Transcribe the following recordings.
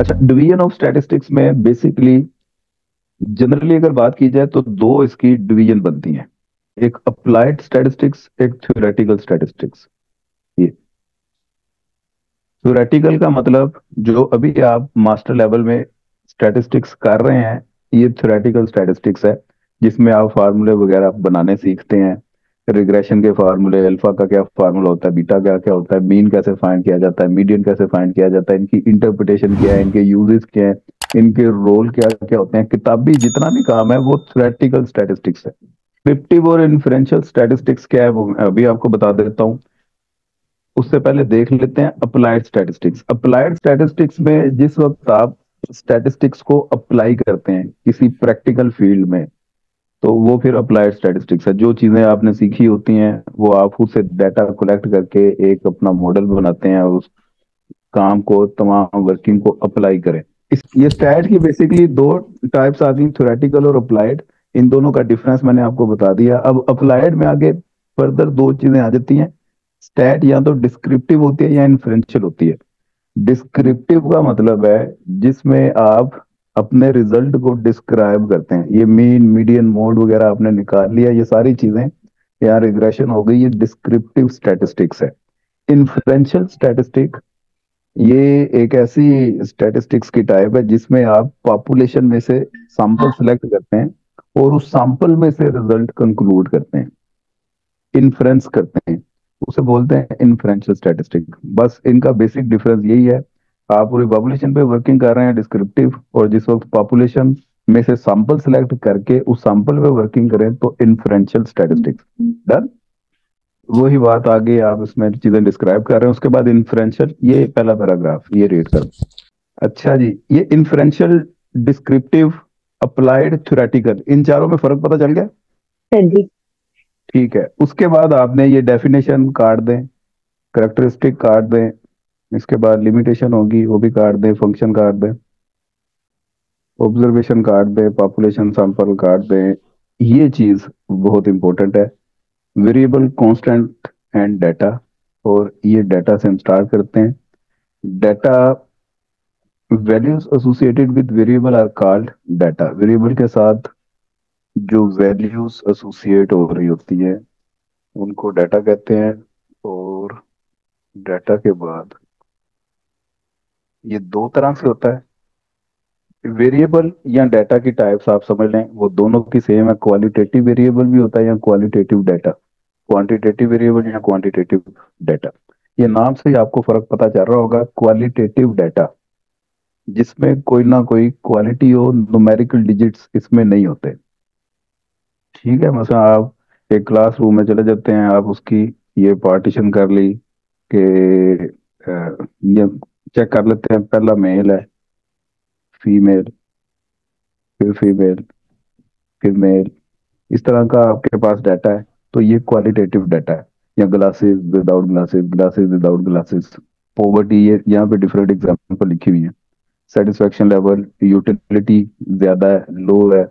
अच्छा, division of statistics में basically generally अगर बात की जाए तो दो इसकी डिवीजन बनती हैं। एक अप्लाइड स्टैटिस्टिक्स, एक थ्योरेटिकल स्टैटिस्टिक्स। ये थ्योरेटिकल का मतलब जो अभी आप मास्टर लेवल में स्टैटिस्टिक्स कर रहे हैं, ये थ्योरेटिकल स्टैटिस्टिक्स है, जिसमें आप फार्मूले वगैरह बनाने सीखते हैं। रिग्रेशन के फार्मूले, अल्फा का क्या फार्मूला होता है, बीटा का क्या होता है, मीन कैसे फाइंड किया जाता है, मीडियन कैसे फाइंड किया जाता है, इनकी इंटरप्रिटेशन क्या है, इनके यूजेस क्या है, इनके रोल क्या क्या होते हैं, किताबी जितना भी काम है वो थ्योरेटिकल स्टैटिस्टिक्स है। डिस्क्रिप्टिव और इन्फरेंशियल स्टैटिस्टिक्स क्या है वो मैं अभी आपको बता देता हूँ। उससे पहले देख लेते हैं अप्लाइड स्टैटिस्टिक्स। अप्लाइड स्टैटिस्टिक्स में जिस वक्त आप स्टैटिस्टिक्स को अप्लाई करते हैं किसी प्रैक्टिकल फील्ड में, तो वो फिर अप्लाइड स्टैटिस्टिक्स है। जो चीजें आपने सीखी होती हैं वो आप उससे डाटा कलेक्ट करके एक अपना मॉडल बनाते हैं और उस काम को, तमाम वर्किंग को अप्लाई करें। इस ये स्टैट की बेसिकली दो टाइप्स आती हैं, थ्योरेटिकल और अप्लाइड। इन दोनों का डिफरेंस मैंने आपको बता दिया। अब अप्लाइड में आगे फर्दर दो चीजें आ जाती हैं। स्टैट या तो डिस्क्रिप्टिव होती है या इन्फ्रेंशियल होती है। डिस्क्रिप्टिव का मतलब है जिसमें आप अपने रिजल्ट को डिस्क्राइब करते हैं। ये मीन, मीडियन, मोड वगैरह आपने निकाल लिया, ये सारी चीजें, यहाँ रिग्रेशन हो गई, ये डिस्क्रिप्टिव स्टैटिस्टिक्स है। इन्फ्रेंशियल स्टैटिस्टिक ये एक ऐसी स्टैटिस्टिक्स की टाइप है जिसमें आप पॉपुलेशन में से सैंपल सेलेक्ट करते हैं और उस सैंपल में से रिजल्ट कंक्लूड करते हैं, इन्फ्रेंस करते हैं। उसे बोलते हैं इन्फ्रेंशियल स्टैटिस्टिक। बस इनका बेसिक डिफरेंस यही है। आप पूरी पॉपुलेशन पे वर्किंग कर रहे हैं डिस्क्रिप्टिव, और जिस वक्त पॉपुलेशन में से सैंपल सेलेक्ट करके उस सैंपल पे वर्किंग करें तो इन्फ्रेंशियल स्टैटिस्टिक्स। डन। वही बात आगे आप इसमें चीजें डिस्क्राइब कर रहे हैं, उसके बाद इन्फ्रेंशियल, ये पहला पैराग्राफ ये रीड कर। अच्छा जी, ये इन्फ्रेंशियल, डिस्क्रिप्टिव, अप्लाइड, थ्योरेटिकल, इन चारों में फर्क पता चल गया? हाँ जी। ठीक है, उसके बाद आपने ये डेफिनेशन काट दें, करेक्टरिस्टिक काट दें, इसके बाद लिमिटेशन होगी वो भी काट दें, फंक्शन काट दें, ऑब्जर्वेशन काट दें, पॉपुलेशन सैंपल काट दें। ये चीज बहुत इंपॉर्टेंट है। Variable, constant and data. और ये डाटा से हम स्टार्ट करते हैं। Data, values associated with variable are called data. Variable के साथ जो वैल्यूज एसोसिएट हो रही होती है उनको डाटा कहते हैं। और डाटा के बाद ये दो तरह से होता है। वेरिएबल या डाटा की टाइप्स आप समझ लें, वो दोनों की सेम है। क्वालिटेटिव वेरिएबल भी होता है या क्वालिटेटिव डाटा, क्वांटिटेटिव वेरिएबल या क्वांटिटेटिव डाटा। ये नाम से ही आपको फर्क पता चल रहा होगा। क्वालिटेटिव डाटा जिसमें कोई ना कोई क्वालिटी हो, न्यूमेरिकल डिजिट्स इसमें नहीं होते। ठीक है, मतलब आप एक क्लासरूम में चले जाते हैं, आप उसकी ये पार्टीशन कर ली कि ये चेक कर लेते हैं, पहला मेल है, फीमेल, फिर फीमेल, फिर मेल, इस तरह का आपके पास डाटा है, तो ये क्वालिटेटिव डाटा है। या glasses without glasses, glasses without glasses, poverty, ये यहाँ पे डिफरेंट एग्जाम्पल लिखी हुई है। सेटिस्फेक्शन लेवल, यूटिलिटी ज्यादा है, लो है,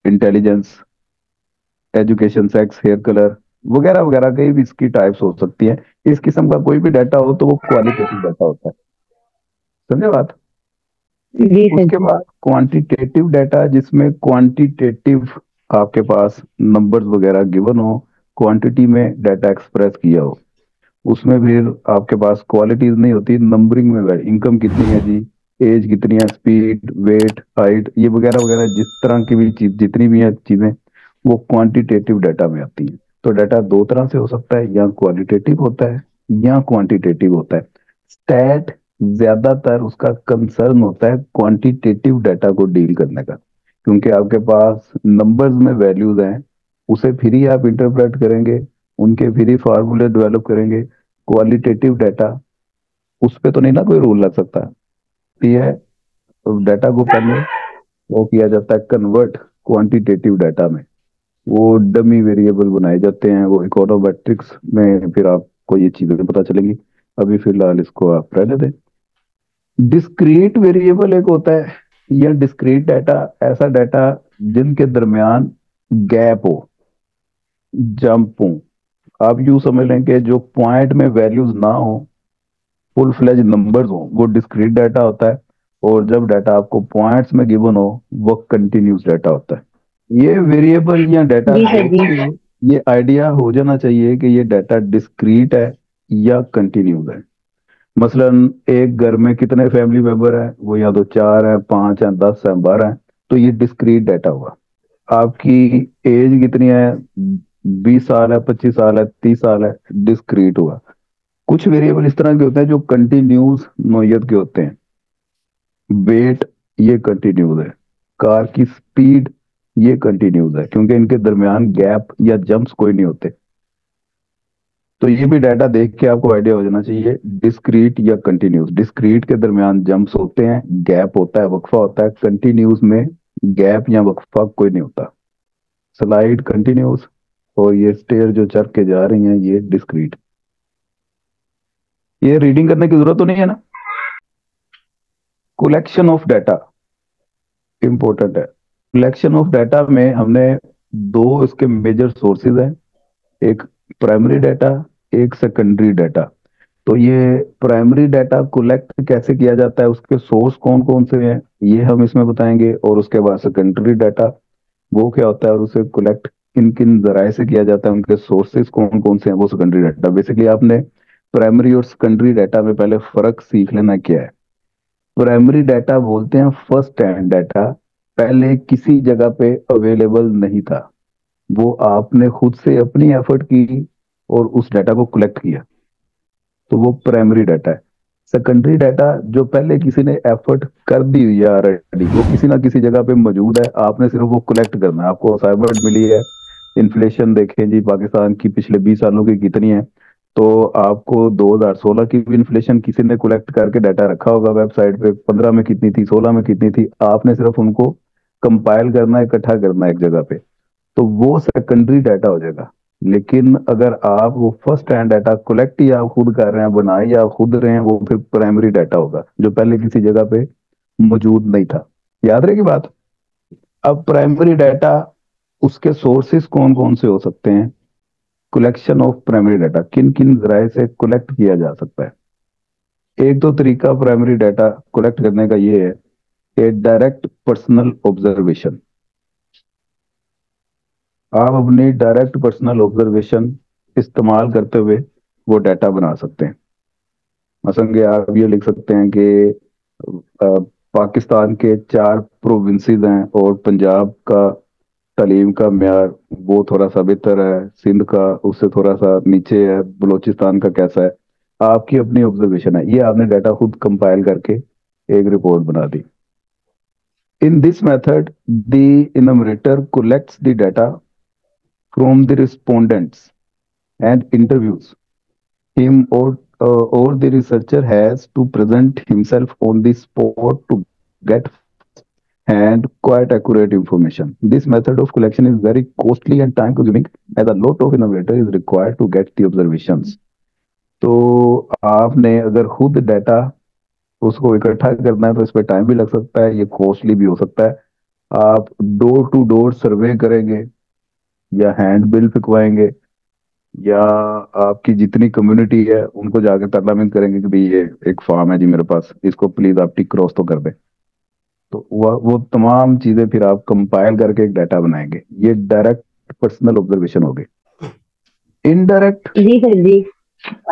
intelligence, education, sex, hair colour वगैरह वगैरह, कई भी इसकी टाइप्स हो सकती है। इस किस्म का कोई भी डाटा हो तो वो क्वालिटेटिव डाटा होता है। समझे बात? जी सर उसके जी। बाद क्वांटिटेटिव डाटा, जिसमें क्वांटिटेटिव आपके पास नंबर्स वगैरह गिवन हो, क्वांटिटी में डाटा एक्सप्रेस किया हो। उसमें फिर आपके पास क्वालिटीज नहीं होती, नंबरिंग में इनकम कितनी है जी, एज कितनी है, स्पीड, वेट, हाइट, ये वगैरह वगैरह, जिस तरह की भी चीज, जितनी भी है चीजें, वो क्वांटिटेटिव डाटा में आती हैं। तो डाटा दो तरह से हो सकता है, या क्वालिटेटिव होता है या क्वांटिटेटिव होता है। स्टैट ज्यादातर उसका कंसर्न होता है क्वांटिटेटिव डाटा को डील करने का, क्योंकि आपके पास नंबर्स में वैल्यूज हैं, उसे फिर ही आप इंटरप्रेट करेंगे, उनके फिर ही फार्मूले डेवलप करेंगे। क्वालिटेटिव डाटा, उस पे तो नहीं ना कोई रूल लग सकता। ये है, डाटा को पहले वो किया जाता है कन्वर्ट क्वांटिटेटिव डाटा में, वो डमी वेरिएबल बनाए जाते हैं, वो इकोनोमेट्रिक्स में फिर आपको ये चीजें पता चलेंगी। अभी फिलहाल इसको आप रहने दें। डिस्क्रीट वेरिएबल एक होता है, या डिस्क्रीट डाटा, ऐसा डाटा जिनके दरमियान गैप हो, जंप हो। आप यूं समझ लें कि जो पॉइंट में वैल्यूज ना हो, फुल फ्लेज नंबर्स हो, वो डिस्क्रीट डाटा होता है। और जब डाटा आपको पॉइंट्स में गिवन हो वो कंटिन्यूस डाटा होता है। ये वेरिएबल या डाटा जी सर देख जी। के ये आइडिया हो जाना चाहिए कि ये डाटा डिस्क्रीट है या कंटिन्यूस है। मसलन एक घर में कितने फैमिली मेंबर हैं, वो या तो 4 हैं, 5 हैं, 10 हैं, 12 हैं, तो ये डिस्क्रीट डाटा हुआ। आपकी एज कितनी है, 20 साल है, 25 साल है, 30 साल है, डिस्क्रीट हुआ। कुछ वेरिएबल इस तरह के होते हैं जो कंटिन्यूस नोयत के होते हैं। वेट, ये कंटिन्यूस है। कार की स्पीड, ये कंटिन्यूस है क्योंकि इनके दरमियान गैप या जंप्स कोई नहीं होते। तो ये भी डाटा देख के आपको आइडिया हो जाना चाहिए डिस्क्रीट या कंटिन्यूस। डिस्क्रीट के दरमियान जंप्स होते हैं, गैप होता है, वक्फा होता है। कंटिन्यूस में गैप या वक्फा कोई नहीं होता। स्लाइड कंटिन्यूस और ये स्टेयर जो चढ़ के जा रही हैं ये डिस्क्रीट। ये रीडिंग करने की जरूरत तो नहीं है ना। कलेक्शन ऑफ डाटा इंपॉर्टेंट है। कलेक्शन ऑफ डाटा में हमने दो इसके मेजर सोर्सेज हैं, एक प्राइमरी डाटा, एक सेकेंडरी डाटा। तो ये प्राइमरी डाटा कलेक्ट कैसे किया जाता है, उसके सोर्स कौन कौन से हैं, ये हम इसमें बताएंगे। और उसके बाद सेकेंडरी डाटा वो क्या होता है और उसे कलेक्ट किन किन जराए से किया जाता है, उनके सोर्सेज कौन कौन से हैं, वो सेकेंडरी डाटा। बेसिकली आपने प्राइमरी और सेकेंडरी डाटा में पहले फर्क सीख लेना क्या है। प्राइमरी डाटा बोलते हैं फर्स्ट हैंड डाटा, पहले किसी जगह पे अवेलेबल नहीं था, वो आपने खुद से अपनी एफर्ट की और उस डाटा को कलेक्ट किया, तो वो प्राइमरी डाटा है। सेकेंडरी डाटा जो पहले किसी ने एफर्ट कर दी हुई है ऑलरेडी, वो किसी ना किसी जगह पे मौजूद है, आपने सिर्फ वो कलेक्ट करना है। आपको असाइनमेंट मिली है, इन्फ्लेशन देखें जी पाकिस्तान की पिछले 20 सालों की कितनी है, तो आपको 2016 की भी इन्फ्लेशन किसी ने कलेक्ट करके डाटा रखा होगा वेबसाइट पे, 15 में कितनी थी, 16 में कितनी थी, आपने सिर्फ उनको कंपाइल करना है, इकट्ठा करना है एक जगह पे, तो वो सेकेंडरी डाटा हो जाएगा। लेकिन अगर आप वो फर्स्ट हैंड डाटा कलेक्ट ही आप खुद कर रहे हैं, बनाए या खुद रहे हैं, वो फिर प्राइमरी डाटा होगा जो पहले किसी जगह पे मौजूद नहीं था। याद रहेगी बात। अब प्राइमरी डाटा, उसके सोर्सेस कौन कौन से हो सकते हैं। कलेक्शन ऑफ प्राइमरी डाटा किन किन जराए से कलेक्ट किया जा सकता है। एक दो तरीका प्राइमरी डाटा कलेक्ट करने का ये है कि डायरेक्ट पर्सनल ऑब्जर्वेशन। आप अपनी डायरेक्ट पर्सनल ऑब्जर्वेशन इस्तेमाल करते हुए वो डाटा बना सकते हैं। मसलन कि आप ये लिख सकते हैं कि पाकिस्तान के 4 प्रोविंसेस हैं और पंजाब का तालीम का मेयार वो थोड़ा सा बेहतर है, सिंध का उससे थोड़ा सा नीचे है, बलूचिस्तान का कैसा है। आपकी अपनी ऑब्जर्वेशन है, ये आपने डाटा खुद कंपाइल करके एक रिपोर्ट बना दी। In this method the enumerator collects the data from the respondents and interviews him, or the researcher has to present himself on the spot to get and quite accurate information. This method of collection is very costly and time consuming as a lot of innovator is required to get the observations. तो आपने अगर खुद data उसको इकट्ठा करना है तो इस पर टाइम भी लग सकता है, ये कॉस्टली भी हो सकता है। आप डोर टू डोर सर्वे करेंगे या हैंड बिल फिकवाएंगे या आपकी जितनी कम्युनिटी है उनको जाकर टर्नामेंट करेंगे कि भाई ये एक फार्म है जी मेरे पास, इसको प्लीज आप टिक क्रॉस तो कर दें। तो वो तमाम चीजें फिर आप कंपाइल करके एक डाटा बनाएंगे। ये डायरेक्ट पर्सनल ऑब्जर्वेशन हो गई। इनडायरेक्ट जी सर जी।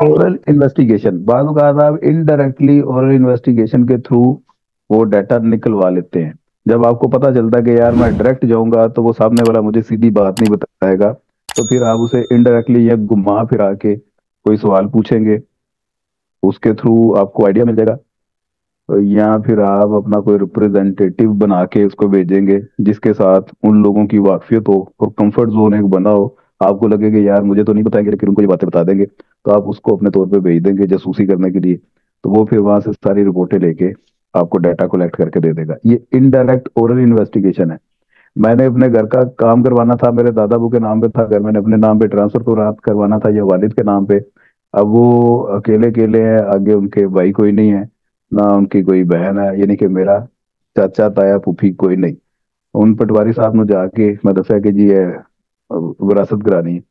ओरल इन्वेस्टिगेशन, बाद में कहा था आप इनडायरेक्टली ओरल इन्वेस्टिगेशन के थ्रू वो डाटा निकलवा लेते हैं। जब आपको पता चलता है कि यार मैं डायरेक्ट जाऊंगा तो वो सामने वाला मुझे सीधी बात नहीं बताएगा, तो फिर आप उसे इनडायरेक्टली या घुमा फिरा के कोई सवाल पूछेंगे, उसके थ्रू आपको आइडिया मिल जाएगा। या फिर आप अपना कोई रिप्रेजेंटेटिव बना के उसको भेजेंगे जिसके साथ उन लोगों की वाकफियत हो और कंफर्ट जोन एक बना हो। आपको लगे कि यार मुझे तो नहीं बताएंगे लेकिन उनको ये बातें बता देंगे, तो आप उसको अपने तौर पे भेज देंगे जासूसी करने के लिए। तो वो फिर वहां से सारी रिपोर्टें लेके आपको डाटा कलेक्ट करके दे देगा। ये इनडायरेक्ट ओरल इन्वेस्टिगेशन है। मैंने अपने घर का काम करवाना था, मेरे दादाबू के नाम पे था घर, मैंने अपने नाम पे ट्रांसफर तो रात करवाना था या वालिद के नाम पे। अब वो अकेले अकेले हैं, आगे उनके भाई कोई नहीं है, ना उनकी कोई बहन है, यानी कि मेरा चाचा ताया फूफी कोई नहीं। उन पटवारी साहब ने जाके मैं दसा कि जी ये विरासत करानी है।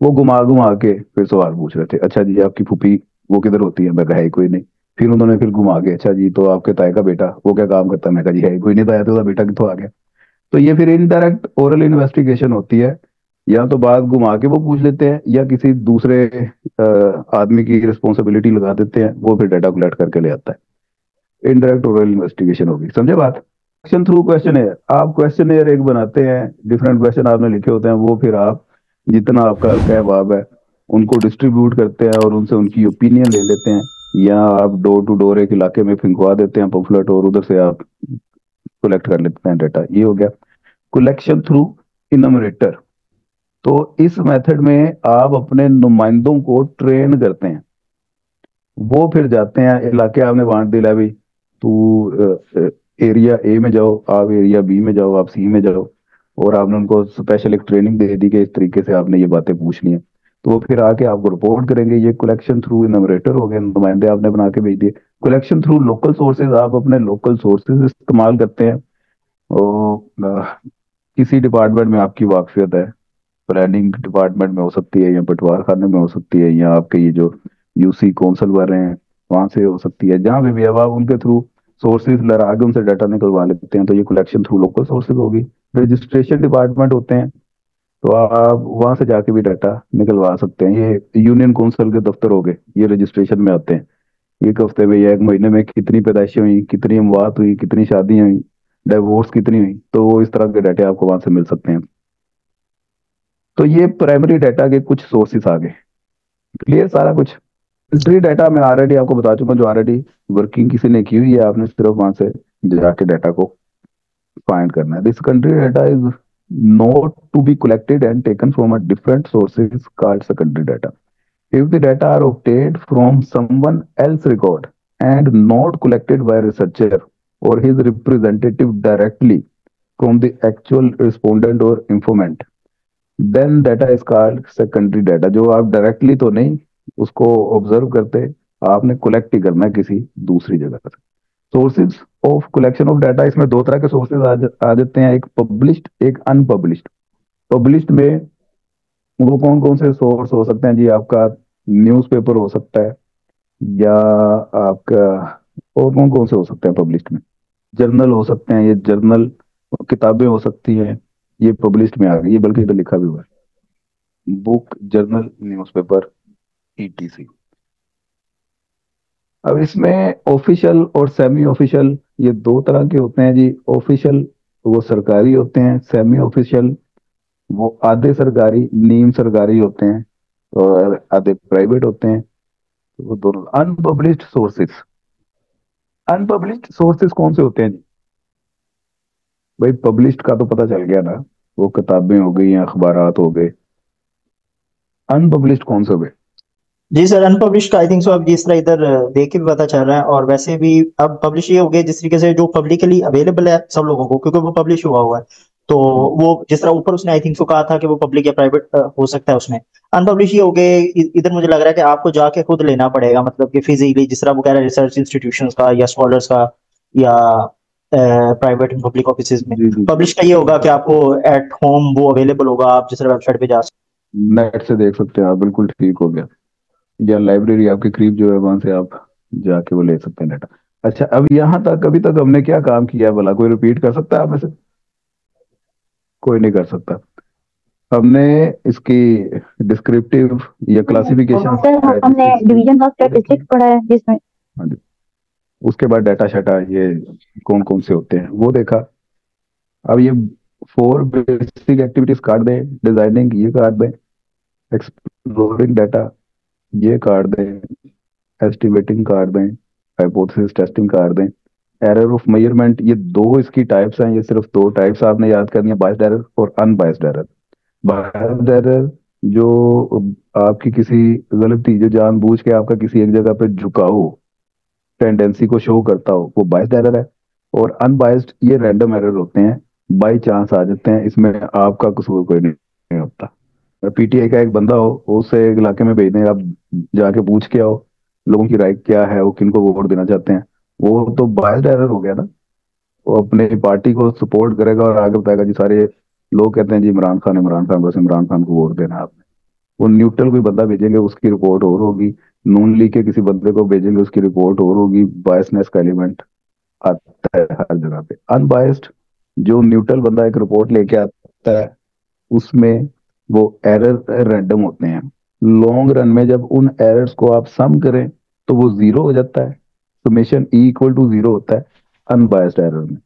वो घुमा घुमा के फिर सवाल पूछ रहे थे, अच्छा जी आपकी फूफी वो किधर होती है, मैं कहा है ही कोई नहीं। फिर उन्होंने फिर घुमा के, अच्छा जी तो आपके ताए का बेटा वो क्या काम करता है, मैं कहा जी है कोई नहीं, ताया तो उसका बेटा कितों आ गया। तो ये फिर इनडायरेक्ट ओरल इन्वेस्टिगेशन होती है। या तो बात घुमा के वो पूछ लेते हैं, या किसी दूसरे आदमी की रिस्पॉन्सिबिलिटी लगा देते हैं, वो फिर डाटा कलेक्ट करके ले आता है। इनडायरेक्ट ओरल इन्वेस्टिगेशन होगी, समझे बात। क्वेश्चन थ्रू क्वेश्चन एयर, आप क्वेश्चन एयर एक बनाते हैं, डिफरेंट क्वेश्चन आपने लिखे होते हैं, वो फिर आप जितना आपका कहवाब है उनको डिस्ट्रीब्यूट करते हैं और उनसे उनकी ओपिनियन ले लेते हैं। या आप डोर टू डोर एक इलाके में फिंकवा देते हैं पम्फलेट, और उधर से आप कलेक्ट कर लेते हैं डाटा। ये हो गया कलेक्शन थ्रू इनमरेटर। तो इस मेथड में आप अपने नुमाइंदों को ट्रेन करते हैं। वो फिर जाते हैं, इलाके आपने बांट दिला भी, तू एरिया ए में जाओ, आप एरिया बी में जाओ, आप सी में जाओ, और आपने उनको स्पेशल एक ट्रेनिंग दे दी कि इस तरीके से आपने ये बातें पूछनी है। तो वो फिर आके आपको रिपोर्ट करेंगे। ये कलेक्शन थ्रू इनमरेटर हो गए, नुमाइंदे आपने बना के भेज दिए। कलेक्शन थ्रू लोकल सोर्सेज, आप अपने लोकल सोर्सेज इस्तेमाल करते हैं। और किसी डिपार्टमेंट में आपकी वाकफियत है, प्लानिंग डिपार्टमेंट में हो सकती है, या पटवार खाने में हो सकती है, या आपके ये जो यूसी कौंसल वाले हैं वहां से हो सकती है, जहां भी अब आप उनके थ्रू सोर्सेज लगा के उनसे डाटा निकलवा लेते हैं, तो ये कलेक्शन थ्रू लोकल सोर्सेज होगी। रजिस्ट्रेशन डिपार्टमेंट होते हैं, तो आप वहां से जाके भी डाटा निकलवा सकते हैं। ये यूनियन कौंसिल के दफ्तर हो गए, ये रजिस्ट्रेशन में आते हैं। एक हफ्ते में या एक महीने में कितनी पैदाइशें हुई, कितनी अमवात हुई, कितनी शादियां हुई, डाइवोर्स कितनी हुई, तो वो इस तरह के डाटे आपको वहां से मिल सकते हैं। तो ये प्राइमरी डाटा के कुछ सोर्सेस आ गए। क्लियर सारा कुछ। कंट्री डाटा मैं ऑलरेडी आपको बता चुका हूँ, जो ऑलरेडी वर्किंग किसी ने की हुई है, आपने सिर्फ वहां से जाके डाटा को फाइंड करना है। This country data is not to be collected and taken from a different sources called secondary data. If the data are obtained from someone else record and not collected by researcher or his representative directly from the actual respondent or informant, then data is called secondary data। जो आप directly तो नहीं उसको observe करते, आपने collect ही करना है किसी दूसरी जगह से। Sources of collection of data, इसमें दो तरह के सोर्सेज आ जाते हैं, एक पब्लिश्ड एक अनपब्लिश्ड। पब्लिश्ड में वो कौन कौन से सोर्स हो सकते हैं जी, आपका न्यूज़पेपर हो सकता है, या आपका और कौन कौन से हो सकते हैं पब्लिश्ड में, जर्नल हो सकते हैं, ये जर्नल, किताबें हो सकती हैं, ये पब्लिश्ड में आ गई। ये बल्कि इधर लिखा भी हुआ है, बुक, जर्नल, न्यूज़पेपर, ईटीसी। अब इसमें ऑफिशियल और सेमी ऑफिशियल ये दो तरह के होते हैं जी। ऑफिशियल वो सरकारी होते हैं, सेमी ऑफिशियल वो आधे सरकारी नीम सरकारी होते हैं, और आधे प्राइवेट होते हैं। तो वो दोनों अनपब्लिश्ड सोर्सेस। अनपब्लिश्ड सोर्सेस कौन से होते हैं जी? भाई पब्लिश्ड का तो पता चल गया ना, वो किताबें हो गई या अखबारात हो गए। अनपब्लिश्ड कौन से हो गए? जी सर, अनपब्लिश्ड का आई थिंक सो अब जिस तरह इधर देख के भी पता चल रहा है, और वैसे भी अब पब्लिश ये हो गया जिस तरीके से जो पब्लिकली अवेलेबल है सब लोगों को, क्योंकि वो पब्लिश हुआ है। तो वो जिस तरह ऊपर उसने आई थिंक सो कहा था कि वो पब्लिक या प्राइवेट हो सकता है, उसमें अनपब्लिश ये हो गए। इधर मुझे लग रहा है कि आपको जाके खुद लेना पड़ेगा, मतलब कि फिजिकली, जिस तरह वो कह रहा है रिसर्च इंस्टीट्यूशंस का या स्कॉलर्स का या प्राइवेट पब्लिक ऑफिस में। जी जी, पब्लिश का ये होगा कि आपको एट होम वो अवेलेबल होगा, आप जिस तरह वेबसाइट पे जा नेट से देख सकते हैं आप, बिल्कुल ठीक हो गया। या लाइब्रेरी आपके करीब जो है वहां से आप जाके वो ले सकते हैं डाटा। अच्छा, अब यहाँ तक अभी तक हमने क्या काम किया है भला, कोई रिपीट कर सकता है आप में से? कोई नहीं कर सकता। हमने इसकी डिस्क्रिप्टिव या क्लासिफिकेशन सर हमने डिवीजन ऑफ स्टैटिस्टिक्स पढ़ा है जिसमें। हाँ जी। उसके बाद डाटा शाटा ये कौन कौन से होते हैं वो देखा। अब ये 4 बेसिक एक्टिविटीज काट दें, डिजाइनिंग ये काट दें, एक्सप्लोरिंग डाटा ये काट दें, एस्टिमेटिंग काट दें, हाइपोथेसिस टेस्टिंग काट दें, एरर ऑफ मेजरमेंट, ये दो इसकी टाइप्स हैं। ये सिर्फ दो टाइप्स आपने याद करनी है, बायस्ड एरर और अनबायस्ड एरर। बायस्ड एरर जो आपकी किसी गलती, जो जानबूझ के आपका किसी एक जगह पे झुकाव टेंडेंसी को शो करता हो, वो बायस्ड एरर है। और अनबायस्ड ये रैंडम एरर होते हैं, बाई चांस आ जाते हैं, इसमें आपका कसूर कोई नहीं होता। पीटीआई का एक बंदा हो, उसे एक इलाके में भेज दें, आप जाके पूछ के आओ लोगों की राय क्या है, वो किनको वोट देना चाहते हैं, वो तो बायस्ड एरर हो गया ना। वो अपने पार्टी को सपोर्ट करेगा और आगे बताएगा जी सारे लोग कहते हैं जी इमरान खान, इमरान खान, बस इमरान खान को वोट देना है आपने। वो न्यूट्रल कोई बंदा भेजेंगे, उसकी रिपोर्ट और होगी, नून ली के किसी बंदे को भेजेंगे, उसकी रिपोर्ट और होगी, बायसनेस का एलिमेंट आता है हर जगह पे। अनबायस्ड जो न्यूट्रल बंदा एक रिपोर्ट लेके आता है, उसमें वो एरर रैंडम होते हैं। लॉन्ग रन में जब उन एरर्स को आप सम करें तो वो जीरो हो जाता है, summation e equal to zero होता है अनबायस्ड एरर में।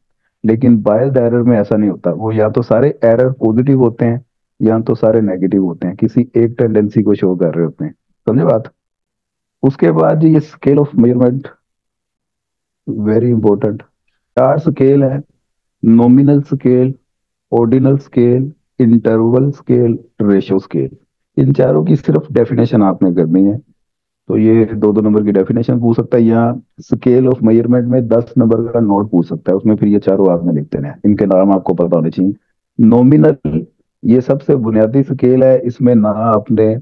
लेकिन बायस्ड एरर में ऐसा नहीं होता, वो या तो सारे एरर पॉजिटिव होते हैं या तो सारे नेगेटिव होते हैं, किसी एक टेंडेंसी को शो कर रहे होते हैं। समझे बात? उसके बाद ये scale of measurement very important. चार स्केल है: nominal scale, ordinal scale, interval scale, ratio scale. इन चारों की सिर्फ डेफिनेशन आपने करनी है। तो ये दो दो नंबर की डेफिनेशन पूछ सकता है, या स्केल ऑफ मेजरमेंट में 10 नंबर का नोट पूछ सकता है, उसमें फिर ये चारों आपने लिखते हैं, इनके नाम आपको पता होने चाहिए। नॉमिनल ये सबसे बुनियादी स्केल है, इसमें ना आपने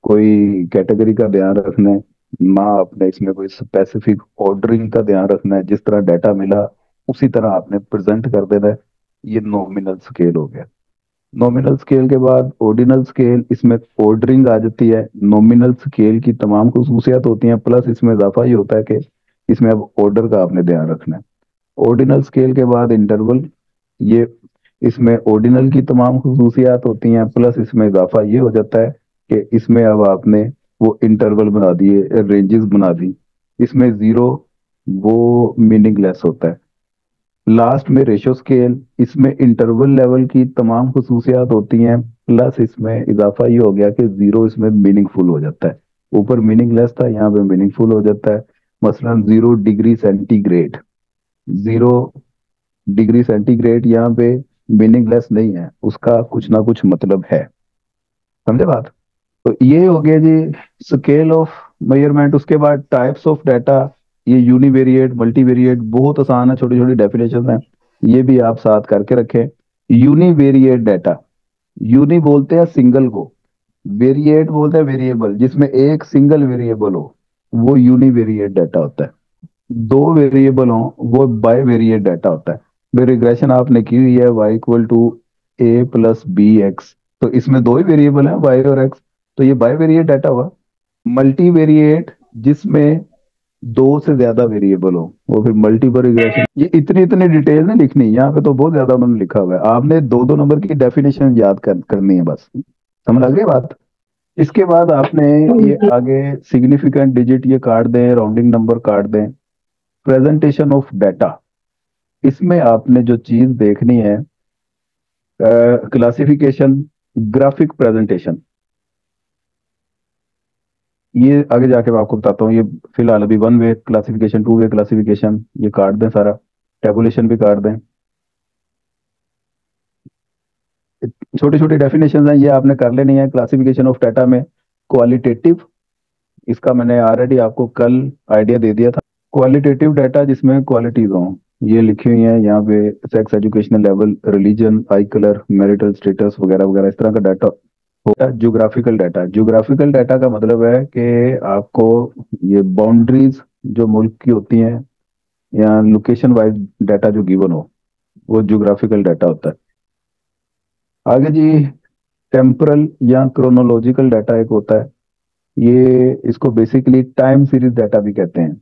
कोई कैटेगरी का ध्यान रखना है, ना आपने इसमें कोई स्पेसिफिक ऑर्डरिंग का ध्यान रखना है, जिस तरह डाटा मिला उसी तरह आपने प्रेजेंट कर देना है। ये नॉमिनल स्केल हो गया। नॉमिनल स्केल के बाद ऑर्डिनल स्केल, इसमें ऑर्डरिंग आ जाती है। नॉमिनल स्केल की तमाम खसूसियात होती हैं, प्लस इसमें इजाफा ये होता है कि इसमें अब ऑर्डर का आपने ध्यान रखना है। ऑर्डिनल स्केल के बाद इंटरवल, ये इसमें ऑर्डिनल की तमाम खसूसियात होती हैं, प्लस इसमें इजाफा ये हो जाता है कि इसमें अब आपने वो इंटरवल बना दिए, रेंजेस बना दी। इसमें जीरो वो मीनिंगलेस होता है। लास्ट में रेशो स्केल, इसमें इंटरवल लेवल की तमाम खसूसियात होती हैं, प्लस इसमें इजाफा ये हो गया कि जीरो इसमें मीनिंगफुल हो जाता है। ऊपर मीनिंगलेस था, यहाँ पे मीनिंगफुल हो जाता है। मसलन 0 डिग्री सेंटीग्रेड, 0 डिग्री सेंटीग्रेड यहाँ पे मीनिंगलेस नहीं है, उसका कुछ ना कुछ मतलब है। समझे बात? तो ये हो गया जी स्केल ऑफ मेजरमेंट। उसके बाद टाइप्स ऑफ डाटा, ये यूनिवेरिएट, मल्टीवेरिएट, बहुत आसान है, छोटी छोटी डेफिनेशन है, ये भी आप साथ करके रखें। यूनिवेरिएट डाटा, यूनि बोलते हैं सिंगल को, वेरिएट बोलते हैं वेरिएबल, जिसमें एक सिंगल वेरिएबल हो वो यूनिवेरिएट डाटा होता है। दो वेरिएबल हो वो बाई वेरिएट डाटा होता है। रिग्रेशन आपने की हुई है y equal to a plus b x, तो इसमें दो ही वेरिएबल हैं y और x, तो ये बाई वेरिएट डाटा हुआ। मल्टीवेरिएट जिसमें दो से ज्यादा वेरिएबल हो वो फिर मल्टीपल रिग्रेशन। ये इतनी इतनी डिटेल नहीं लिखनी, यहाँ पे तो बहुत ज्यादा उन्होंने लिखा हुआ है, आपने दो दो नंबर की डेफिनेशन याद करनी है बस। समझ आ गई बात? इसके बाद आपने ये आगे सिग्निफिकेंट डिजिट ये काट दें, राउंडिंग नंबर काट दें। प्रेजेंटेशन ऑफ डाटा, इसमें आपने जो चीज देखनी है, क्लासिफिकेशन, ग्राफिक प्रेजेंटेशन, ये आगे जाके मैं आपको बताता हूँ। ये फिलहाल अभी 1 वे क्लासिफिकेशन, 2 वे क्लासिफिकेशन, ये काट दें सारा, टेबुलेशन भी काट दें। छोटी छोटी डेफिनेशन हैं, ये आपने कर लेनी है। क्लासिफिकेशन ऑफ डाटा में क्वालिटेटिव, इसका मैंने ऑलरेडी आपको कल आइडिया दे दिया था। क्वालिटेटिव डाटा जिसमें क्वालिटीज हों, ये लिखी हुई हैं यहाँ पे: सेक्स, एजुकेशनल लेवल, रिलीजन, आई कलर, मैरिटल स्टेटस वगैरह वगैरह, इस तरह का डाटा होता है। ज्योग्राफिकल डाटा, ज्योग्राफिकल डाटा का मतलब है कि आपको ये बाउंड्रीज जो मुल्क की होती हैं या लोकेशन वाइज डाटा जो गिवन हो, वो ज्योग्राफिकल डाटा होता है। आगे जी टेम्परल या क्रोनोलॉजिकल डाटा एक होता है, ये इसको बेसिकली टाइम सीरीज डाटा भी कहते हैं,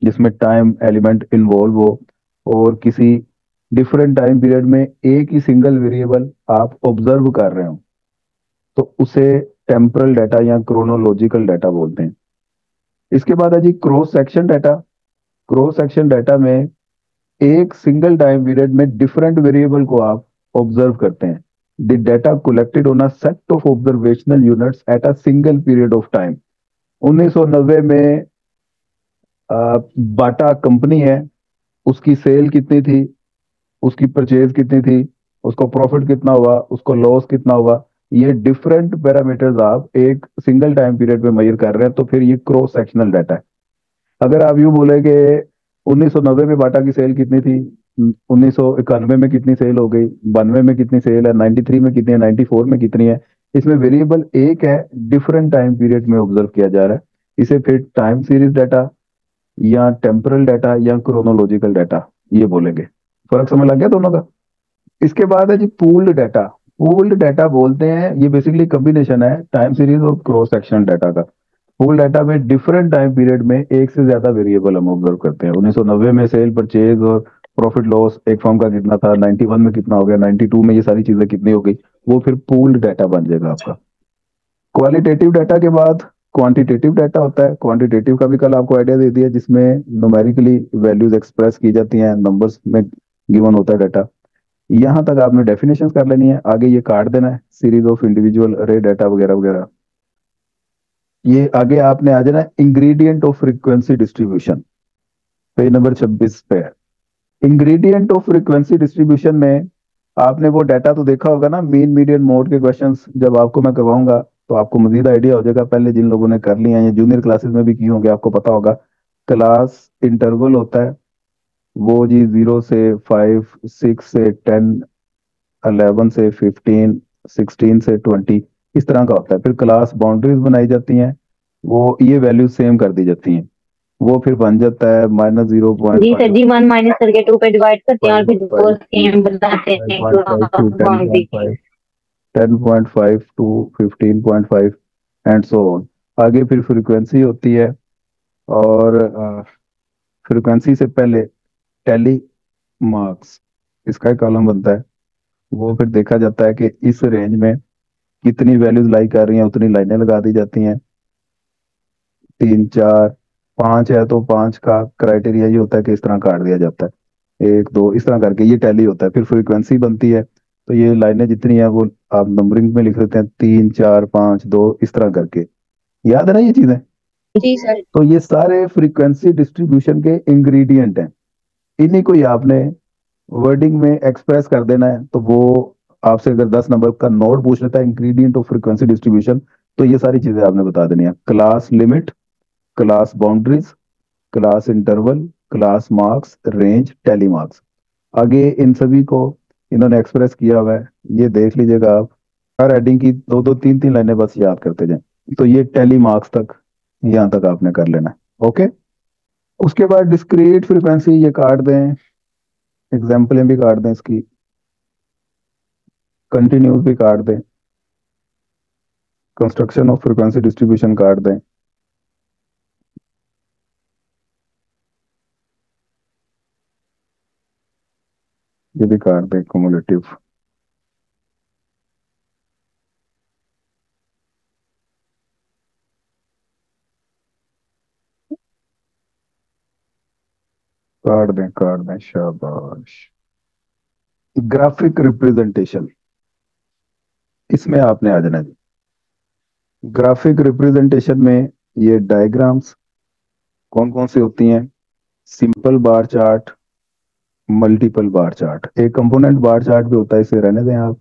जिसमें टाइम एलिमेंट इन्वॉल्व हो और किसी डिफरेंट टाइम पीरियड में एक ही सिंगल वेरिएबल आप ऑब्जर्व कर रहे हो, तो उसे टेम्परल डाटा या क्रोनोलॉजिकल डाटा बोलते हैं। इसके बाद है जी cross section data. Cross section data में एक सिंगल टाइम पीरियड में डिफरेंट वेरिएबल को आप ऑब्जर्व करते हैं। The data collected on a set of observational units at a single period of time. 1990 में बाटा कंपनी है, उसकी सेल कितनी थी, उसकी परचेज कितनी थी, उसको प्रॉफिट कितना हुआ, उसको लॉस कितना हुआ, ये डिफरेंट पैरामीटर्स आप एक सिंगल टाइम पीरियड में मेजर कर रहे हैं, तो फिर ये क्रॉस सेक्शनल डाटा है। अगर आप यूं बोले कि 1990 में बाटा की सेल कितनी थी, 1991 में कितनी सेल हो गई, 92 में कितनी सेल है, 93 में कितनी है, 94 में कितनी है, इसमें वेरिएबल एक है, डिफरेंट टाइम पीरियड में ऑब्जर्व किया जा रहा है, इसे फिर टाइम सीरीज डाटा या टेम्परल डाटा या क्रोनोलॉजिकल डाटा ये बोलेंगे। फर्क समझ लग गया दोनों का? इसके बाद है जी पूल्ड डाटा। पूल्ड डाटा बोलते हैं, ये बेसिकली कॉम्बिनेशन है टाइम सीरीज और क्रॉस सेक्शन डाटा का। पूल डाटा में डिफरेंट टाइम पीरियड में एक से ज्यादा वेरिएबल हम ऑब्जर्व करते हैं। 1990 में सेल परचेज और प्रॉफिट लॉस एक फर्म का कितना था, 91 में कितना हो गया, 92 में ये सारी चीजें कितनी हो गई, वो फिर पूल्ड डाटा बन जाएगा आपका। क्वालिटेटिव डाटा के बाद क्वांटिटेटिव डाटा होता है। क्वांटिटेटिव का भी कल आपको आइडिया दे दिया, जिसमें न्यूमेरिकली वैल्यूज एक्सप्रेस की जाती हैं, नंबर्स में गिवन होता है डाटा। यहाँ तक आपने डेफिनेशन कर लेनी है, आगे ये काट देना है, सीरीज ऑफ इंडिविजुअल अरे डाटा वगैरह वगैरह। ये आगे आपने आ जाना ingredient of frequency distribution, page number 26 पे है। इंग्रेडिएंट ऑफ फ्रीक्वेंसी डिस्ट्रीब्यूशन में आपने वो डाटा तो देखा होगा ना, मीन मीडियन मोड के क्वेश्चंस जब आपको मैं करवाऊंगा तो आपको मजीद आइडिया हो जाएगा। पहले जिन लोगों ने कर लिया है या जूनियर क्लासेस में भी किए होंगे आपको पता होगा। क्लास इंटरवल होता है वो जी 0 से 5, 6 से 10, 11 से 15, 16 से 20, इस तरह का होता है। फिर क्लास बाउंड्रीज बनाई जाती हैं, वो ये वैल्यू सेम कर दी जाती हैं, वो फिर बन जाता है माइनस जीरो पॉइंट जी सर जी, 1 माइनस करके 2 पे डिवाइड करते हैं और फिर दो सेम बनाते हैं बाउंड्री के। 10.5 टू 15.5 एंड सो ऑन। आगे फिर फ्रीक्वेंसी होती है, और फ्रीक्वेंसी से पहले टैली मार्क्स इसका एक कॉलम बनता है। वो फिर देखा जाता है कि इस रेंज में कितनी वैल्यूज लाई कर रही हैं, उतनी लाइनें लगा दी जाती हैं। 3, 4, 5 है तो 5 का क्राइटेरिया ये होता है कि इस तरह काट दिया जाता है, 1, 2 इस तरह करके ये टैली होता है। फिर फ्रीक्वेंसी बनती है, तो ये लाइनें जितनी है वो आप नंबरिंग में लिख देते हैं, 3, 4, 5, 2 इस तरह करके। याद है ना ये चीजें? जी सर। तो ये सारे फ्रीक्वेंसी डिस्ट्रीब्यूशन के इंग्रेडिएंट हैं, इन्हीं को ही आपने वर्डिंग में एक्सप्रेस कर देना है। तो वो आपसे अगर 10 नंबर का नोट पूछ लेता है इंग्रेडिएंट ऑफ फ्रीक्वेंसी डिस्ट्रीब्यूशन, तो ये सारी चीजें आपने बता देनी है। Class limit, class boundaries, class interval, class marks, range, tally marks. आगे इन सभी को इन्होंने एक्सप्रेस किया हुआ है, ये देख लीजिएगा आप। हर हेडिंग की 2-2, 3-3 लाइनें बस याद करते जाएं। तो ये टैली मार्क्स तक यहाँ तक आपने कर लेना है। ओके, उसके बाद डिस्क्रीट फ्रीक्वेंसी ये काट दें, एग्जाम्पलें भी काट दें इसकी, कंटिन्यूस भी काट दें, कंस्ट्रक्शन ऑफ फ्रीक्वेंसी डिस्ट्रीब्यूशन काट दें। ये भी काट दें, क्युमुलेटिव। काट दें, शाबाश। ग्राफिक रिप्रेजेंटेशन, इसमें आपने आ जाना जी। ग्राफिक रिप्रेजेंटेशन में ये डायग्राम्स कौन कौन सी होती हैं? Simple bar chart, multiple bar chart, एक कंपोनेंट बार चार्ट भी होता है, इसे रहने दें आप।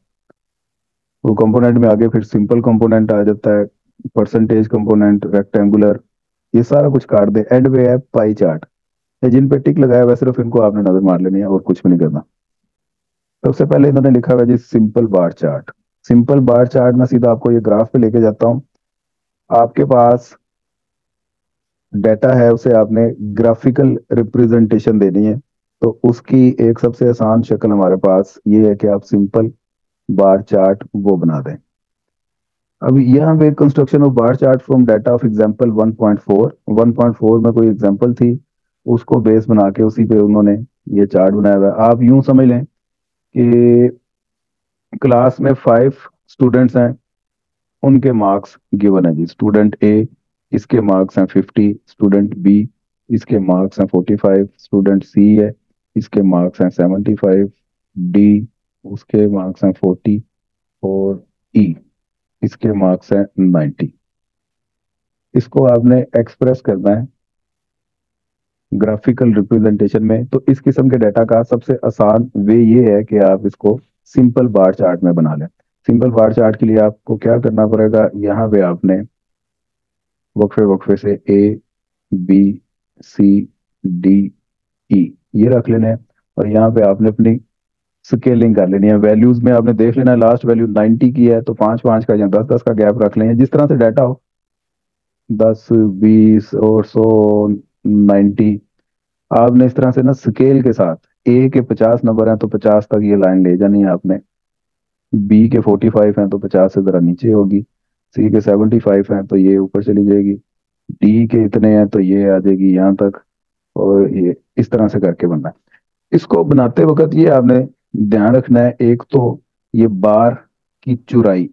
वो कंपोनेंट में आगे फिर सिंपल कंपोनेंट आ जाता है, परसेंटेज कंपोनेंट, रेक्टेंगुलर, ये सारा कुछ काट दे। एंड में है पाई चार्ट, ये जिन पे टिक लगाया हुआ है सिर्फ इनको आपने नजर मार लेनी है और कुछ भी नहीं करना। सबसे पहले इन्होंने लिखा हुआ है जी simple bar chart. Simple bar chart में सीधा आपको ये ग्राफ पे लेके जाता हूँ। आपके पास डाटा है, उसे आपने ग्राफिकल रिप्रेजेंटेशन देनी है, तो उसकी एक सबसे आसान शक्ल हमारे पास ये है कि आप सिंपल बार चार्ट वो बना दें। अब यहाँ पे construction of bar chart from data of example 1.4, 1.4 में कोई एग्जांपल थी, उसको बेस बना के उसी पे उन्होंने ये चार्ट बनाया हुआ है। आप यूं समझ लें कि क्लास में 5 स्टूडेंट्स हैं, उनके मार्क्स गिवन है जी। स्टूडेंट ए, इसके मार्क्स हैं 50, स्टूडेंट बी, इसके मार्क्स हैं 45, स्टूडेंट सी है, इसके मार्क्स हैं 75, डी, उसके मार्क्स हैं 40, और ई, इसके मार्क्स हैं 90। इसको आपने एक्सप्रेस करना है ग्राफिकल रिप्रेजेंटेशन में। तो इस किस्म के डाटा का सबसे आसान वे ये है कि आप इसको सिंपल बार चार्ट में बना लें। सिंपल बार चार्ट के लिए आपको क्या करना पड़ेगा, यहाँ पे आपने वक्फे वक्फे से ए, बी, सी, डी, ई ये रख लेने हैं, और यहाँ पे आपने अपनी स्केलिंग कर लेनी है। वैल्यूज में आपने देख लेना है, लास्ट वैल्यू 90 की है तो 5-5 का या 10-10 का गैप रख लें, जिस तरह से डाटा हो, 10, 20 और 100, 90। आपने इस तरह से ना स्केल के साथ, ए के 50 नंबर हैं तो 50 तक ये लाइन ले जानी है आपने, बी के 45 हैं तो 50 से जरा नीचे होगी, सी के 75 हैं तो ये ऊपर चली जाएगी, डी के इतने हैं तो ये आ जाएगी यहाँ तक, और ये इस तरह से करके बनना है। इसको बनाते वक्त ये आपने ध्यान रखना है, एक तो ये बार की चौड़ाई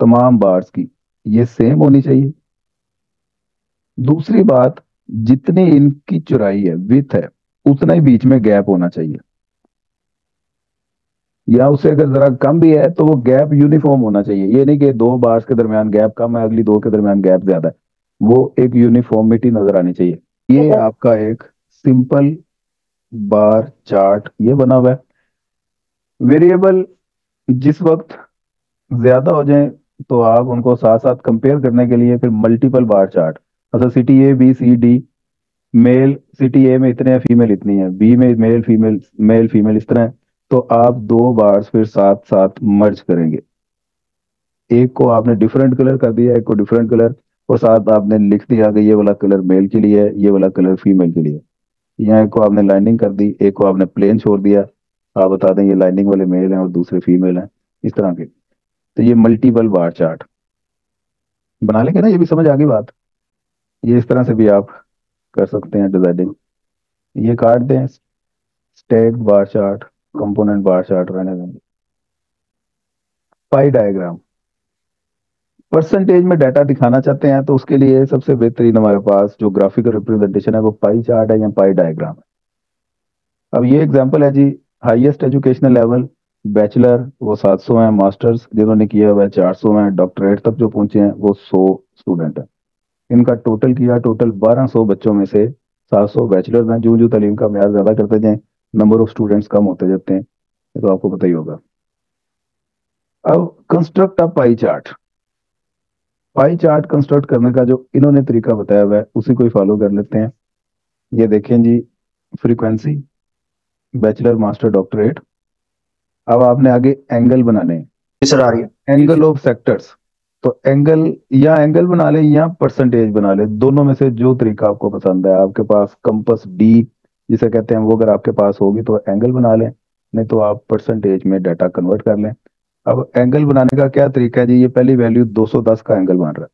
तमाम बार्स की ये सेम होनी चाहिए। दूसरी बात, जितनी इनकी चौड़ाई है, विथ है, उतना ही बीच में गैप होना चाहिए, या उससे अगर जरा कम भी है तो वो गैप यूनिफॉर्म होना चाहिए। ये नहीं कि दो बार्स के दरमियान गैप कम है, अगली दो के दरमियान गैप ज्यादा है, वो एक यूनिफॉर्मिटी नजर आनी चाहिए। ये सर। आपका एक सिंपल बार चार्ट ये बना हुआ है। वेरिएबल जिस वक्त ज्यादा हो जाए तो आप उनको साथ साथ कंपेयर करने के लिए फिर मल्टीपल बार चार्ट, मतलब city A B C D, male city A में इतने हैं, फीमेल इतनी है, बी में मेल फीमेल इस तरह है, तो आप दो बार्स फिर साथ साथ मर्ज करेंगे। एक को आपने डिफरेंट कलर कर दिया, एक को डिफरेंट कलर, और साथ आपने लिख दिया कि ये वाला कलर मेल के लिए है, ये वाला कलर फीमेल के लिए है। यहाँ एक को आपने लाइनिंग कर दी, एक को आपने प्लेन छोड़ दिया, आप बता दें ये लाइनिंग वाले मेल हैं और दूसरे फीमेल हैं, इस तरह के। तो ये मल्टीपल बार चार्ट बना लेंगे ना, ये भी समझ आ गई बात। ये इस तरह से भी आप कर सकते हैं डिजाइनिंग। ये काट दें, stack bar chart, component bar chart रहने देंगे। पाई डायग्राम, परसेंटेज में डाटा दिखाना चाहते हैं तो उसके लिए सबसे बेहतरीन हमारे पास जो ग्राफिकल रिप्रेजेंटेशन है वो पाई चार्ट है या पाई डायग्राम है। अब ये एग्जांपल है जी, हाईएस्ट एजुकेशनल लेवल बैचलर वो 700 हैं, मास्टर्स जिन्होंने किया हुआ है 400 हैं, डॉक्टरेट तक जो पहुंचे हैं वो 100 स्टूडेंट हैं। इनका टोटल किया, टोटल 1200 बच्चों में से 700 बैचलर्स हैं। जो जो तालीम का म्यार ज्यादा करते जाएं, नंबर ऑफ स्टूडेंट्स कम होते जाते हैं, ये तो आपको पता ही होगा। अब construct a pie chart, pie chart construct करने का जो इन्होंने तरीका बताया हुआ है उसी को ही फॉलो कर लेते हैं। ये देखें जी, फ्रीक्वेंसी, बैचलर मास्टर डॉक्टरेट। अब आपने आगे एंगल बनाने हैं, जी सर, आ रही है। Angle of sectors. तो एंगल, या एंगल बना ले या परसेंटेज बना ले, दोनों में से जो तरीका आपको पसंद है। आपके पास कंपस डी जिसे कहते हैं वो अगर आपके पास होगी तो एंगल बना लें, नहीं तो आप परसेंटेज में डाटा कन्वर्ट कर लें। अब एंगल बनाने का क्या तरीका है जी, ये पहली वैल्यू 210 का एंगल बन रहा है,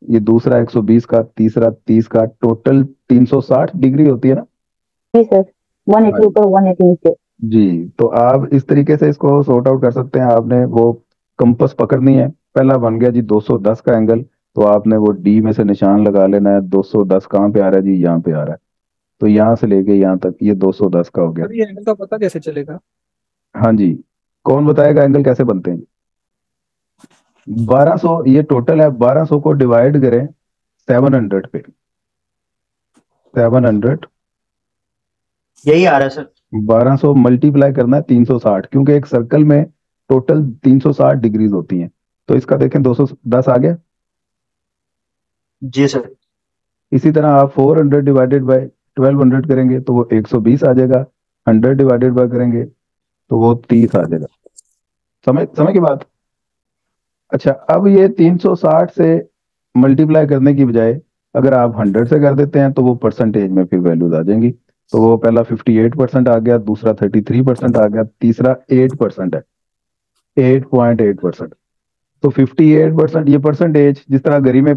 ये दूसरा 120 का, तीसरा 30 का, टोटल 360 डिग्री होती है ना। जी सर, 180 ऊपर 180 नीचे। जी, तो आप इस तरीके से इसको सॉर्ट आउट कर सकते हैं। आपने वो कंपस पकड़नी है, पहला बन गया जी 210 का एंगल, तो आपने वो डी में से निशान लगा लेना है। 210 कहाँ पे आ रहा है जी, यहाँ पे आ रहा है, तो यहाँ से लेके यहाँ तक ये 210 का हो गया। अभी एंगल का पता कैसे चलेगा? हाँ जी, कौन बताएगा एंगल कैसे बनते हैं? 1200 ये टोटल है, 1200 को डिवाइड करें 700 पे, 700, यही आ रहा है सर। 1200 मल्टीप्लाई करना है 360, क्योंकि एक सर्कल में टोटल 360 डिग्रीज होती हैं। तो इसका देखें 210 आ गया। जी सर। इसी तरह आप 400 डिवाइडेड बाय 1200 करेंगे तो वो 120 आ जाएगा। 100 डिवाइडेड बाय करेंगे तो वो 30 आ जाएगा। समझ समझ की बात। अच्छा, अब ये 360 से मल्टीप्लाई करने की बजाय अगर आप 100 से कर देते हैं तो वो परसेंटेज में फिर वैल्यूज आ जाएंगी। तो वो पहला 58% आ गया, दूसरा 33% आ गया, तीसरा 8% है, 8.8%। तो 58%, ये परसेंटेज जिस तरह घड़ी में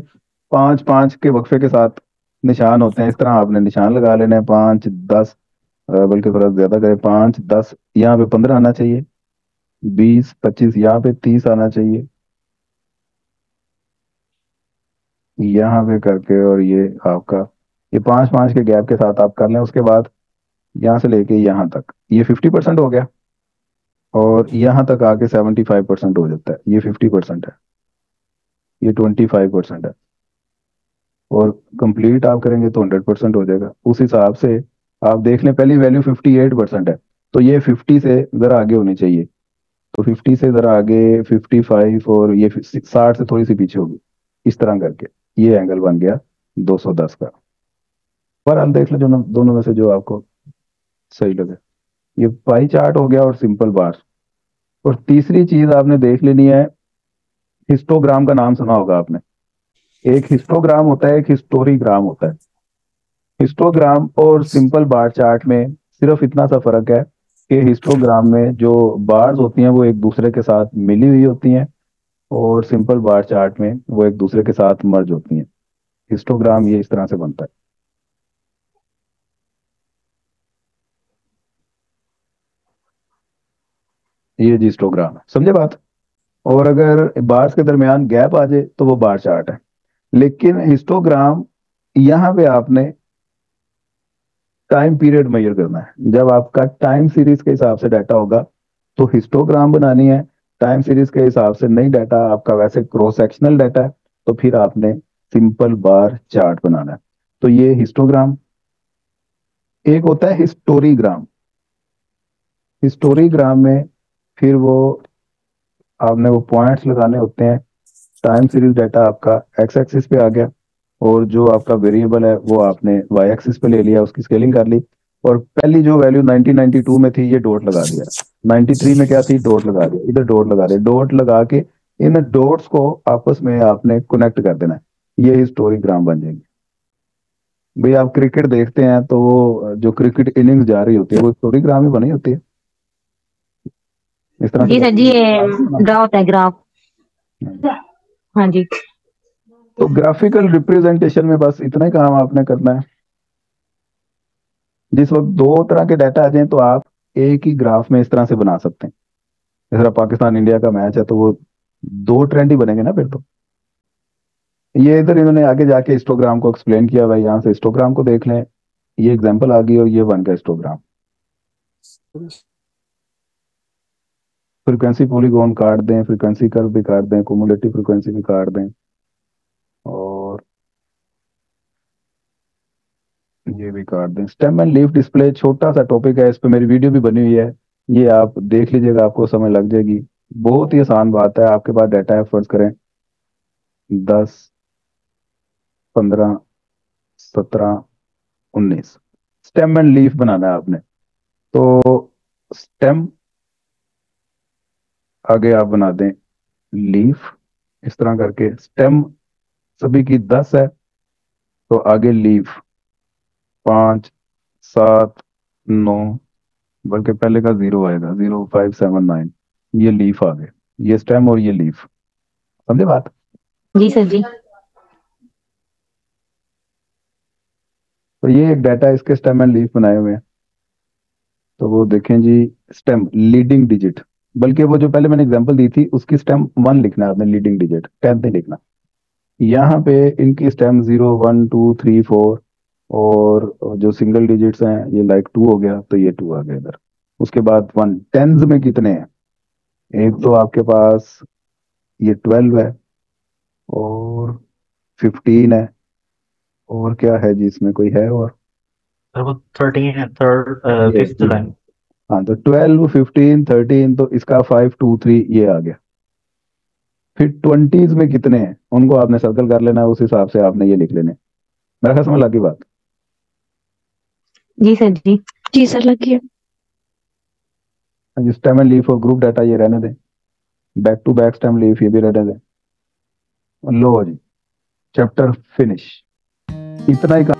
5-5 के वक्फे के साथ निशान होते हैं, इस तरह आपने निशान लगा लेने हैं, 5-10, बल्कि थोड़ा ज्यादा करें, 5-10, यहाँ पे 15 आना चाहिए, 20-25 यहाँ पे 30 आना चाहिए, यहाँ पे करके, और ये आपका ये 5-5 के गैप के साथ आप कर लें। उसके बाद यहाँ से लेके यहाँ तक ये 50% हो गया, और यहाँ तक आके 75% हो जाता है। ये 50% है, ये 25% है, और कंप्लीट आप करेंगे तो 100% हो जाएगा। उस हिसाब से आप देख लें, पहली वैल्यू 58% है, तो ये 50 से जरा आगे होनी चाहिए। तो 50 से जरा आगे 55, और ये 60 से थोड़ी सी पीछे होगी। इस तरह करके ये एंगल बन गया 210 का। पर हम देख लें जो दोनों में से जो आपको सही लगे। ये पाई चार्ट हो गया और सिंपल बार। और तीसरी चीज आपने देख लेनी है, हिस्टोग्राम का नाम सुना होगा आपने। एक हिस्टोग्राम होता है, एक हिस्टोरीग्राम होता है। हिस्टोग्राम और सिंपल बार चार्ट में सिर्फ इतना सा फर्क है कि हिस्टोग्राम में जो बार्स होती हैं वो एक दूसरे के साथ मिली हुई होती हैं, और सिंपल बार चार्ट में वो एक दूसरे के साथ मर्ज होती हैं। हिस्टोग्राम ये इस तरह से बनता है। ये जी हिस्टोग्राम है, समझे बात। और अगर बार्स के दरमियान गैप आ जाए तो वो बार चार्ट है। लेकिन हिस्टोग्राम यहाँ पे आपने टाइम पीरियड मेजर करना है। जब आपका टाइम सीरीज के हिसाब से डाटा होगा तो हिस्टोग्राम बनानी है। टाइम सीरीज के हिसाब से नहीं, डाटा आपका वैसे क्रॉस सेक्शनल डाटा है, तो फिर आपने सिंपल बार चार्ट बनाना है। तो ये हिस्टोग्राम। एक होता है हिस्टोरीग्राम। हिस्टोरीग्राम में फिर वो आपने वो पॉइंट्स लगाने होते हैं। टाइम सीरीज डाटा आपका एक्स एक्सिस पे आ गया, और जो आपका वेरिएबल है वो आपने वाई एक्सिस पे ले लिया, उसकी स्केलिंग कर ली। और पहली जो वैल्यू 1992 में थी ये डॉट लगा दिया, 93 में क्या थी डॉट लगा दिया, इधर डॉट लगा दिया। डॉट लगा के इन डॉट्स को आपस में आपने कनेक्ट कर देना है, ये हिस्टोरीग्राम बन जाएगी। भाई आप क्रिकेट देखते हैं तो वो जो क्रिकेट इनिंग्स जा रही होती है वो हिस्टोरीग्राम ही बनी होती है। इस तरह जी से सर जी, ये ड्रा होता है ग्राफ। हाँ जी। तो ग्राफिकल रिप्रेजेंटेशन में बस इतना ही काम आपने करना है। जिस वक्त दो तरह के डाटा आ जाएं तो आप एक ही ग्राफ में इस तरह से बना सकते हैं। जिस तरह पाकिस्तान इंडिया का मैच है तो वो दो ट्रेंड ही बनेंगे ना फिर तो। ये इधर इन्होंने आगे जाके हिस्टोग्राम को एक्सप्लेन किया, भाई यहाँ से हिस्टोग्राम को देख लें, ये एग्जांपल आ गई और ये बन गया हिस्टोग्राम। फ्रीक्वेंसी पॉलीगॉन काट दें, फ्रीक्वेंसी कर्व भी काट दें, कुमुलेटिव फ्रीक्वेंसी भी काट दें, और ये भी काट दें। स्टेम एंड लीफ डिस्प्ले छोटा सा टॉपिक है, इस पे मेरी वीडियो भी बनी हुई है, ये आप देख लीजिएगा, आपको समझ लग जाएगी। बहुत ही आसान बात है। आपके पास डाटा है, फर्ज करें 10, 15, 17, 19, स्टेम एंड लीफ बनाना है आपने। तो स्टेम आगे आप बना दें लीफ, इस तरह करके। स्टेम सभी की 10 है तो आगे लीफ 5, 7, 9, बल्कि पहले का 0 आएगा, 0, 5, 7, 9, ये लीफ आ गए। ये स्टेम और ये लीफ, समझे बात। जी सर जी। तो ये एक डाटा है, इसके स्टेम एंड लीफ बनाए हुए हैं। तो वो देखें जी, स्टेम लीडिंग डिजिट, बल्कि वो जो पहले मैंने एग्जांपल दी थी उसकी स्टेम 1 लिखना है आपने, लीडिंग डिजिट 10 नहीं लिखना। यहाँ पे इनकी स्टेम 0, 1, 2, 3, 4, और जो सिंगल डिजिट्स हैं ये लाइक 2 हो गया, तो ये 2 आ गया इधर। उसके बाद 1 टेंस में कितने हैं, एक तो आपके पास ये 12 है, और 15 है, और क्या है जी इसमें, कोई है और। सर वो 13 है, थर्ड ये फिफ्थ लाइन। हाँ, तो 12, 15, 13, तो इसका 5, 2, 3 ये आ गया। फिर 20s में कितने हैं उनको आपने सर्कल कर लेना है, उस हिसाब से आपने ये लिख लेने। मेरा ख्याल समझ लगी बात। जी सर जी। जी सर लगी है। स्टेम एंड लीफ और ग्रुप डाटा ये रहने दें, back to back stem leaf ये भी रहने दें। लो जी, चैप्टर फिनिश। इतना ही काम